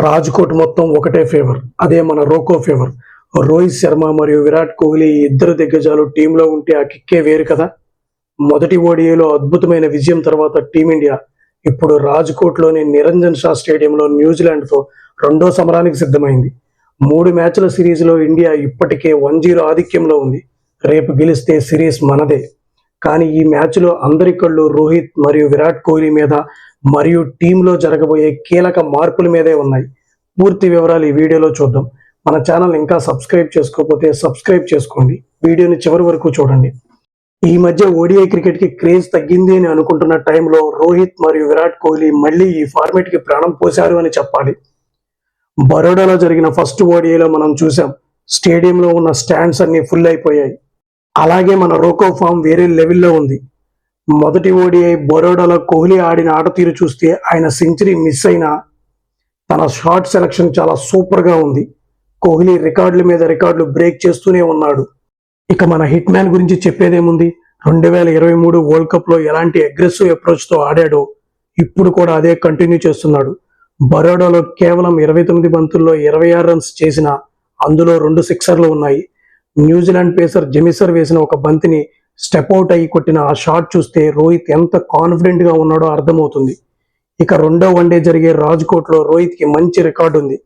రాజ్కోట్ మొత్తం ఒకటే ఫేవర్, అదే మన రోకో ఫేవర్. రోహిత్ శర్మ మరియు విరాట్ కోహ్లీ ఇద్దరు దిగ్గజాలు టీంలో ఉంటే ఆ కిక్కే వేరు కదా. మొదటి ఓడిఐలో అద్భుతమైన విజయం తర్వాత టీమిండియా ఇప్పుడు రాజ్కోట్లోని నిరంజన్ షా స్టేడియంలో న్యూజిలాండ్తో రెండో సమరానికి సిద్ధమైంది. 3 మ్యాచ్ల సిరీస్లో ఇండియా ఇప్పటికే 1-0 ఆధిక్యంలో ఉంది. రేపు గెలిస్తే సిరీస్ మనదే. కానీ ఈ మ్యాచ్లో అందరి కళ్ళు రోహిత్ మరియు విరాట్ కోహ్లీ మీద మరియు టీంలో జరగబోయే కీలక మార్పుల మీదే ఉన్నాయి. పూర్తి వివరాలు ఈ వీడియోలో చూద్దాం. మన ఛానల్ ఇంకా సబ్స్క్రైబ్ చేసుకోకపోతే సబ్స్క్రైబ్ చేసుకోండి. వీడియోని చివరి వరకు చూడండి. ఈ మధ్య ఓడిఐ క్రికెట్కి క్రేజ్ తగ్గింది అని అనుకుంటున్న టైంలో రోహిత్ మరియు విరాట్ కోహ్లీ మళ్ళీ ఈ ఫార్మేట్కి ప్రాణం పోశారు అని చెప్పాలి. బరోడాలో జరిగిన ఫస్ట్ ఓడిఐలో మనం చూసాం, స్టేడియంలో ఉన్న స్టాండ్స్ అన్ని ఫుల్ అయిపోయాయి. అలాగే మన రోకో ఫామ్ వేరే లెవెల్లో ఉంది. మొదటి ఓడిఐ బరోడాలో కోహ్లీ ఆడిన ఆట తీరు చూస్తే ఆయన సెంచరీ మిస్ అయినా తన షాట్ సెలక్షన్ చాలా సూపర్గా ఉంది. కోహ్లీ రికార్డుల మీద రికార్డులు బ్రేక్ చేస్తూనే ఉన్నాడు. ఇక మన హిట్ మ్యాన్ గురించి చెప్పేదేముంది, 2023 వరల్డ్ కప్లో ఎలాంటి అగ్రెసివ్ అప్రోచ్తో ఆడాడో ఇప్పుడు కూడా అదే కంటిన్యూ చేస్తున్నాడు. బరోడాలో కేవలం 29 బంతుల్లో 26 రన్స్ చేసిన, అందులో 2 సిక్సర్లు ఉన్నాయి. న్యూజిలాండ్ పేసర్ జెమిసర్ వేసిన ఒక బంతిని స్టెప్ అవుట్ అయ్యి కొట్టిన ఆ షాట్ చూస్తే రోహిత్ ఎంత కాన్ఫిడెంట్ గా ఉన్నాడో అర్థమవుతుంది. ఇక రెండో వన్డే జరిగే రాజ్కోట్లో రోహిత్ కి మంచి రికార్డు ఉంది.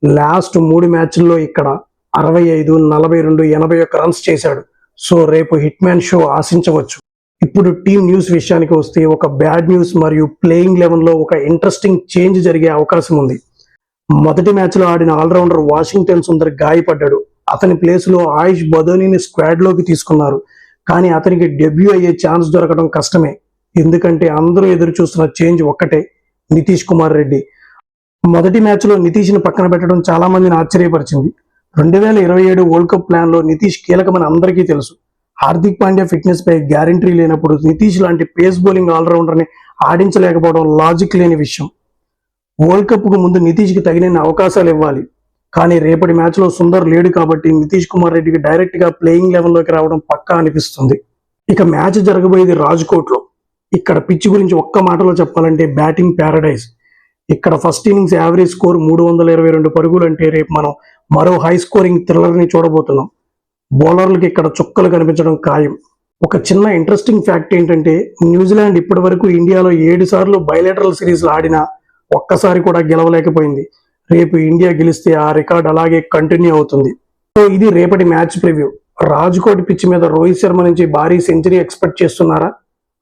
లాస్ట్ 3 మ్యాచ్ల్లో ఇక్కడ 65, 42, 81 రన్స్ చేశాడు. సో రేపు హిట్ మ్యాన్ షో ఆశించవచ్చు. ఇప్పుడు టీమ్ న్యూస్ విషయానికి వస్తే ఒక బ్యాడ్ న్యూస్ మరియు ప్లేయింగ్ 11లో ఒక ఇంట్రెస్టింగ్ చేంజ్ జరిగే అవకాశం ఉంది. మొదటి మ్యాచ్లో ఆడిన ఆల్రౌండర్ వాషింగ్టన్ సుందర్ గాయపడ్డాడు. అతని ప్లేస్లో ఆయుష్ బదోనీని స్క్వాడ్లోకి తీసుకున్నారు. కానీ అతనికి డెబ్యూ అయ్యే ఛాన్స్ దొరకడం కష్టమే. ఎందుకంటే అందరూ ఎదురు చూస్తున్న చేంజ్ ఒక్కటే, నితీష్ కుమార్ రెడ్డి. మొదటి మ్యాచ్లో నితీష్ని పక్కన పెట్టడం చాలా మందిని ఆశ్చర్యపరిచింది. 2027 వరల్డ్ కప్ ప్లాన్లో నితీష్ కీలకమని అందరికీ తెలుసు. హార్దిక్ పాండ్యా ఫిట్నెస్ పై గ్యారంటీ లేనప్పుడు నితీష్ లాంటి పేస్ బౌలింగ్ ఆల్రౌండర్ని ఆడించలేకపోవడం లాజిక్ లేని విషయం. వరల్డ్ కప్కు ముందు నితీష్కి తగిన అవకాశాలు ఇవ్వాలి. కానీ రేపటి మ్యాచ్లో సుందర్ లేడు కాబట్టి నితీష్ కుమార్ రెడ్డికి డైరెక్ట్గా ప్లేయింగ్ లెవెల్లోకి రావడం పక్కా అనిపిస్తుంది. ఇక మ్యాచ్ జరగబోయేది రాజ్కోట్లో. ఇక్కడ పిచ్ గురించి ఒక్క మాటలో చెప్పాలంటే బ్యాటింగ్ ప్యారడైజ్. ఇక్కడ ఫస్ట్ ఇన్నింగ్స్ యావరేజ్ స్కోర్ 322 పరుగులు అంటే రేపు మనం మరో హై స్కోరింగ్ థ్రిల్లర్ని చూడబోతున్నాం. బౌలర్లకు ఇక్కడ చుక్కలు కనిపించడం ఖాయం. ఒక చిన్న ఇంట్రెస్టింగ్ ఫ్యాక్ట్ ఏంటంటే న్యూజిలాండ్ ఇప్పటి వరకు ఇండియాలో 7 సార్లు బైలేటరల్ సిరీస్లు ఆడినా ఒక్కసారి కూడా గెలవలేకపోయింది. రేపు ఇండియా గెలిస్తే ఆ రికార్డ్ అలాగే కంటిన్యూ అవుతుంది. సో ఇది రేపటి మ్యాచ్ ప్రివ్యూ. రాజ్కోట్ పిచ్ మీద రోహిత్ శర్మ నుంచి భారీ సెంచరీ ఎక్స్పెక్ట్ చేస్తున్నారా?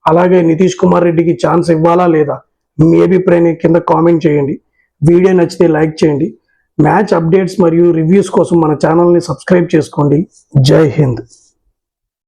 అలాగే నితీష్ కుమార్ రెడ్డికి ఛాన్స్ ఇవ్వాలా లేదా? మీ అభిప్రాయాన్ని కింద కామెంట్ చేయండి. వీడియో నచ్చితే లైక్ చేయండి. మ్యాచ్ అప్డేట్స్ మరియు రివ్యూస్ కోసం మన ఛానల్ని సబ్స్క్రైబ్ చేసుకోండి. జై హింద్.